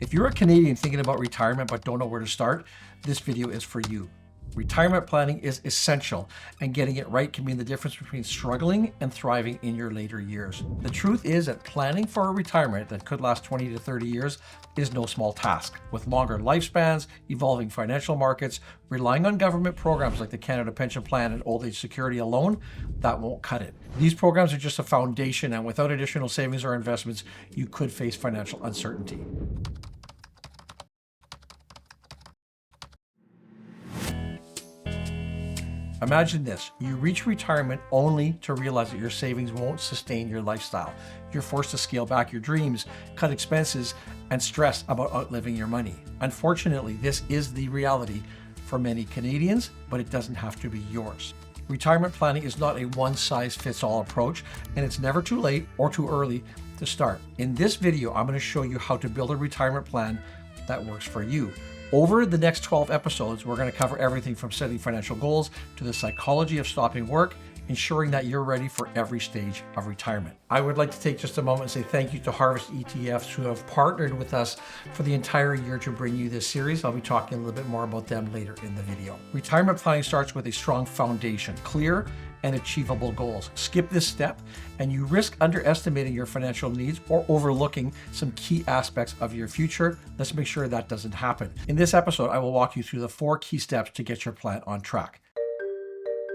If you're a Canadian thinking about retirement but don't know where to start, this video is for you. Retirement planning is essential, and getting it right can mean the difference between struggling and thriving in your later years. The truth is that planning for a retirement that could last 20 to 30 years is no small task. With longer lifespans, evolving financial markets, relying on government programs like the Canada Pension Plan and Old Age Security alone, that won't cut it. These programs are just a foundation, and without additional savings or investments, you could face financial uncertainty. Imagine this, you reach retirement only to realize that your savings won't sustain your lifestyle. You're forced to scale back your dreams, cut expenses, and stress about outliving your money. Unfortunately, this is the reality for many Canadians, but it doesn't have to be yours. Retirement planning is not a one-size-fits-all approach, and it's never too late or too early to start. In this video, I'm going to show you how to build a retirement plan that works for you. Over the next 12 episodes, we're going to cover everything from setting financial goals to the psychology of stopping work, ensuring that you're ready for every stage of retirement. I would like to take just a moment and say thank you to Harvest ETFs, who have partnered with us for the entire year to bring you this series. I'll be talking a little bit more about them later in the video. Retirement planning starts with a strong foundation, clear and achievable goals. Skip this step and you risk underestimating your financial needs or overlooking some key aspects of your future. Let's make sure that doesn't happen. In this episode, I will walk you through the 4 key steps to get your plan on track.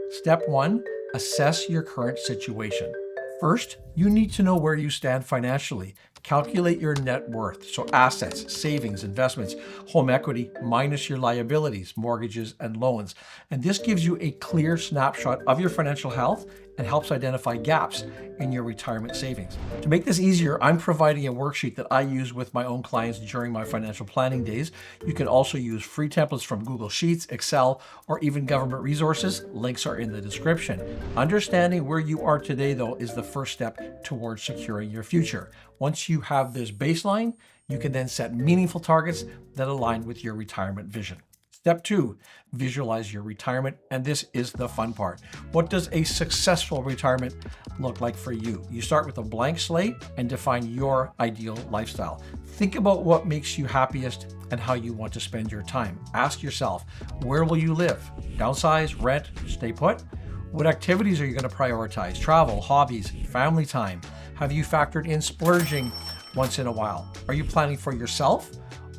Step 1, assess your current situation. First, you need to know where you stand financially. Calculate your net worth, so assets, savings, investments, home equity, minus your liabilities, mortgages, and loans. And this gives you a clear snapshot of your financial health and helps identify gaps in your retirement savings. To make this easier, I'm providing a worksheet that I use with my own clients during my financial planning days. You can also use free templates from Google Sheets, Excel, or even government resources. Links are in the description. Understanding where you are today, though, is the first step towards securing your future. Once you have this baseline, you can then set meaningful targets that align with your retirement vision. Step 2, visualize your retirement, and this is the fun part. What does a successful retirement look like for you? You start with a blank slate and define your ideal lifestyle. Think about what makes you happiest and how you want to spend your time. Ask yourself, where will you live? Downsize, rent, stay put? What activities are you going to prioritize? Travel, hobbies, family time? Have you factored in splurging once in a while? Are you planning for yourself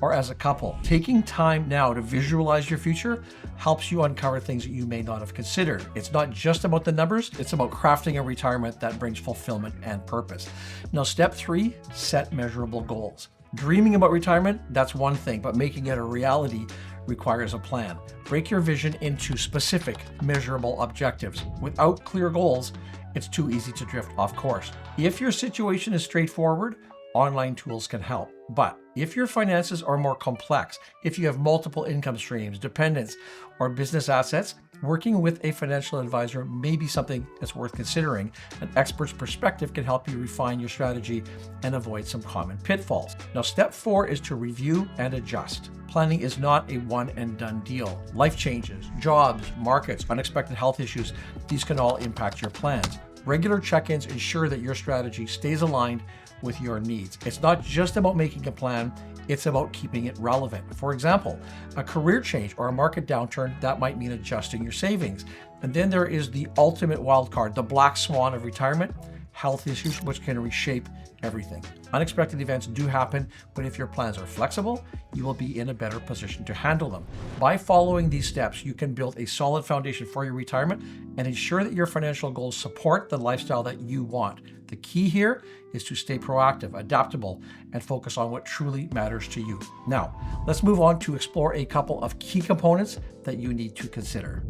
or as a couple? Taking time now to visualize your future helps you uncover things that you may not have considered. It's not just about the numbers, it's about crafting a retirement that brings fulfillment and purpose. Now, step 3, set measurable goals. Dreaming about retirement, that's one thing, but making it a reality requires a plan. Break your vision into specific, measurable objectives. Without clear goals, it's too easy to drift off course. If your situation is straightforward, online tools can help. But if your finances are more complex, if you have multiple income streams, dependents, or business assets, working with a financial advisor may be something that's worth considering. An expert's perspective can help you refine your strategy and avoid some common pitfalls. Now, step 4 is to review and adjust. Planning is not a one and done deal. Life changes, jobs, markets, unexpected health issues, these can all impact your plans. Regular check-ins ensure that your strategy stays aligned with your needs. It's not just about making a plan, it's about keeping it relevant. For example, a career change or a market downturn, that might mean adjusting your savings. And then there is the ultimate wild card, the black swan of retirement, health issues, which can reshape everything. Unexpected events do happen, but if your plans are flexible, you will be in a better position to handle them. By following these steps, you can build a solid foundation for your retirement and ensure that your financial goals support the lifestyle that you want. The key here is to stay proactive, adaptable, and focus on what truly matters to you. Now, let's move on to explore a couple of key components that you need to consider.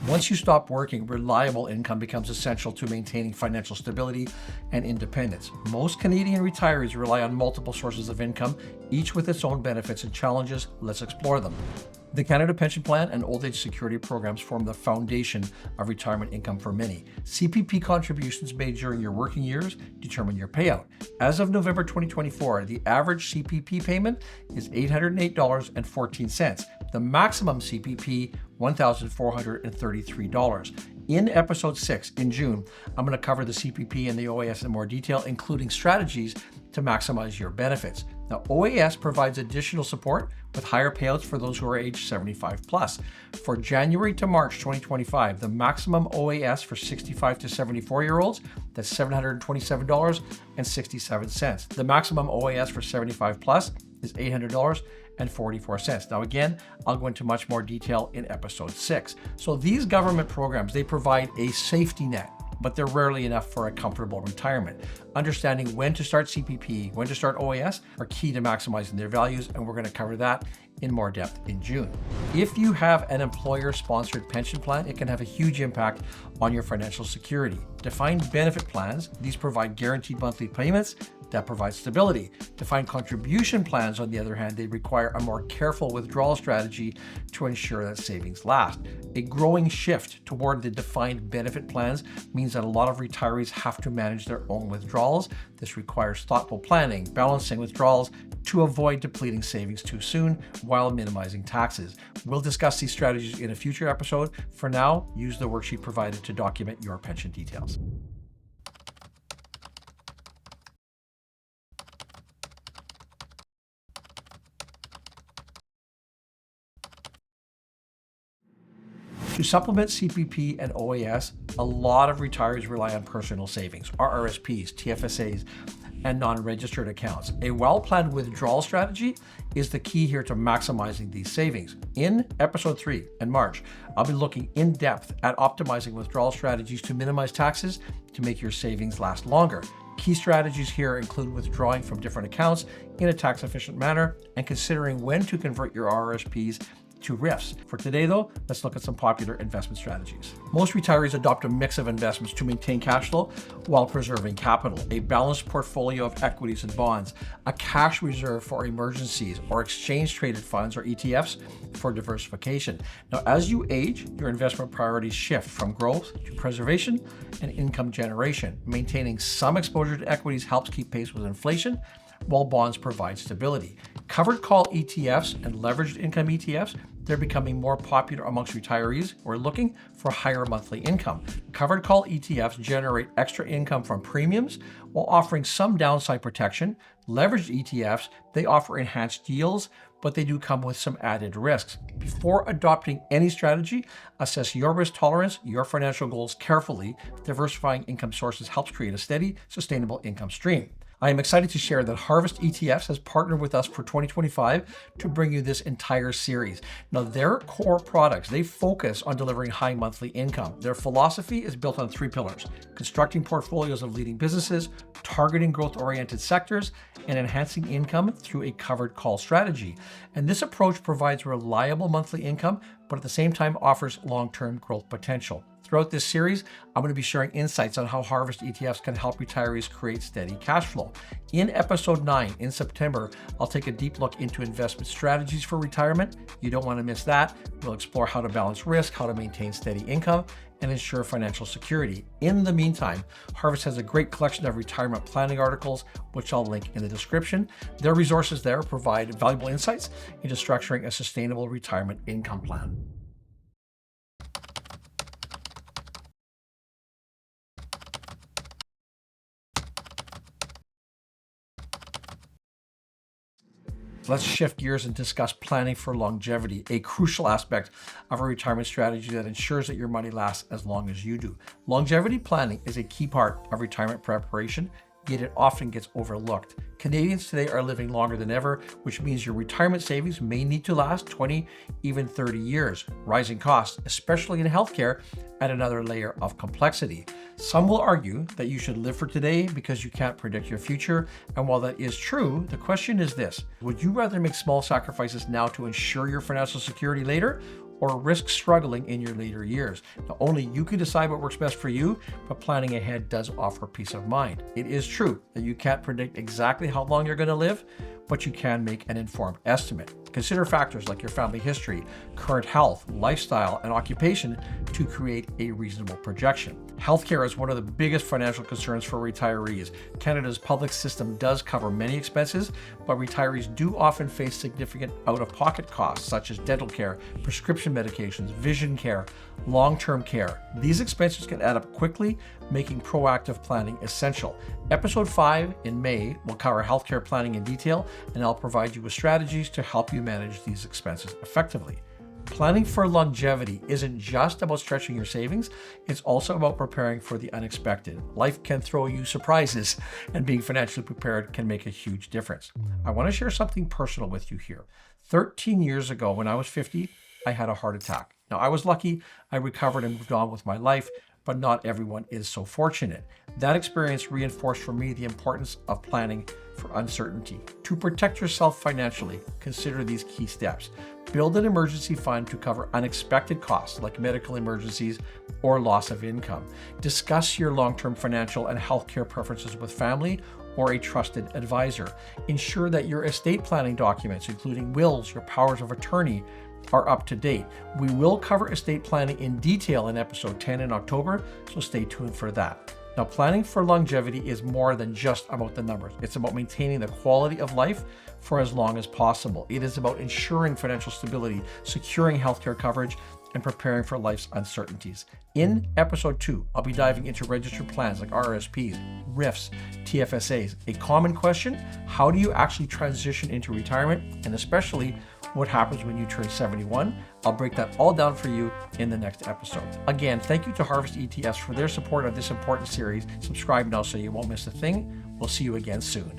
Once you stop working, reliable income becomes essential to maintaining financial stability and independence. Most Canadian retirees rely on multiple sources of income, each with its own benefits and challenges. Let's explore them. The Canada Pension Plan and Old Age Security programs form the foundation of retirement income for many. CPP contributions made during your working years determine your payout. As of November 2024, the average CPP payment is $808.14. The maximum CPP $1,433. In episode 6 in June, I'm going to cover the CPP and the OAS in more detail, including strategies to maximize your benefits. Now, OAS provides additional support with higher payouts for those who are age 75 plus. For January to March 2025, the maximum OAS for 65 to 74-year-olds, that's $727.67. The maximum OAS for 75 plus is $800.44. Now again, I'll go into much more detail in episode 6. So these government programs, they provide a safety net, but they're rarely enough for a comfortable retirement. Understanding when to start CPP, when to start OAS are key to maximizing their values, and we're going to cover that in more depth in June. If you have an employer-sponsored pension plan, it can have a huge impact on your financial security. Defined benefit plans, these provide guaranteed monthly payments that provide stability. Defined contribution plans, on the other hand, they require a more careful withdrawal strategy to ensure that savings last. A growing shift toward the defined benefit plans means that a lot of retirees have to manage their own withdrawals. This requires thoughtful planning, balancing withdrawals to avoid depleting savings too soon while minimizing taxes. We'll discuss these strategies in a future episode. For now, use the worksheet provided to document your pension details. To supplement CPP and OAS, a lot of retirees rely on personal savings, RRSPs, TFSAs, and non-registered accounts. A well-planned withdrawal strategy is the key here to maximizing these savings. In episode 3 in March, I'll be looking in depth at optimizing withdrawal strategies to minimize taxes to make your savings last longer. Key strategies here include withdrawing from different accounts in a tax-efficient manner and considering when to convert your RRSPs to RIFs. For today though, let's look at some popular investment strategies. Most retirees adopt a mix of investments to maintain cash flow while preserving capital. A balanced portfolio of equities and bonds, a cash reserve for emergencies, or exchange traded funds or ETFs for diversification. Now, as you age, your investment priorities shift from growth to preservation and income generation. Maintaining some exposure to equities helps keep pace with inflation, while bonds provide stability. Covered call ETFs and leveraged income ETFs, they're becoming more popular amongst retirees who are looking for higher monthly income. Covered call ETFs generate extra income from premiums while offering some downside protection. Leveraged ETFs, they offer enhanced yields, but they do come with some added risks. Before adopting any strategy, assess your risk tolerance, your financial goals carefully. Diversifying income sources helps create a steady, sustainable income stream. I am excited to share that Harvest ETFs has partnered with us for 2025 to bring you this entire series. Now, their core products, they focus on delivering high monthly income. Their philosophy is built on 3 pillars: constructing portfolios of leading businesses, targeting growth-oriented sectors, and enhancing income through a covered call strategy. And this approach provides reliable monthly income, but at the same time offers long-term growth potential. Throughout this series, I'm going to be sharing insights on how Harvest ETFs can help retirees create steady cash flow. In episode 9 in September, I'll take a deep look into investment strategies for retirement. You don't want to miss that. We'll explore how to balance risk, how to maintain steady income, and ensure financial security. In the meantime, Harvest has a great collection of retirement planning articles, which I'll link in the description. Their resources there provide valuable insights into structuring a sustainable retirement income plan. Let's shift gears and discuss planning for longevity, a crucial aspect of a retirement strategy that ensures that your money lasts as long as you do. Longevity planning is a key part of retirement preparation, yet it often gets overlooked. Canadians today are living longer than ever, which means your retirement savings may need to last 20, even 30 years. Rising costs, especially in healthcare, add another layer of complexity. Some will argue that you should live for today because you can't predict your future. And while that is true, the question is this: would you rather make small sacrifices now to ensure your financial security later, or risk struggling in your later years? Now, only you can decide what works best for you, but planning ahead does offer peace of mind. It is true that you can't predict exactly how long you're going to live. but you can make an informed estimate. Consider factors like your family history, current health, lifestyle, and occupation to create a reasonable projection. Healthcare is one of the biggest financial concerns for retirees. Canada's public system does cover many expenses, but retirees do often face significant out-of-pocket costs such as dental care, prescription medications, vision care, long-term care. These expenses can add up quickly, making proactive planning essential. Episode 5 in May will cover healthcare planning in detail, and I'll provide you with strategies to help you manage these expenses effectively. Planning for longevity isn't just about stretching your savings, it's also about preparing for the unexpected. Life can throw you surprises, and being financially prepared can make a huge difference. I want to share something personal with you here. 13 years ago, when I was 50, I had a heart attack. Now, I was lucky, I recovered and moved on with my life, but not everyone is so fortunate. That experience reinforced for me the importance of planning for uncertainty. To protect yourself financially, consider these key steps. Build an emergency fund to cover unexpected costs like medical emergencies or loss of income. Discuss your long-term financial and healthcare preferences with family or a trusted advisor. Ensure that your estate planning documents, including wills, your powers of attorney, are up to date. We will cover estate planning in detail in episode 10 in October, so stay tuned for that. Now, planning for longevity is more than just about the numbers. It's about maintaining the quality of life for as long as possible. It is about ensuring financial stability, securing healthcare coverage, and preparing for life's uncertainties. In episode 2, I'll be diving into registered plans like RRSPs, RIFs, TFSAs. A common question, how do you actually transition into retirement? And especially, what happens when you turn 71? I'll break that all down for you in the next episode. Again, thank you to Harvest ETFs for their support of this important series. Subscribe now so you won't miss a thing. We'll see you again soon.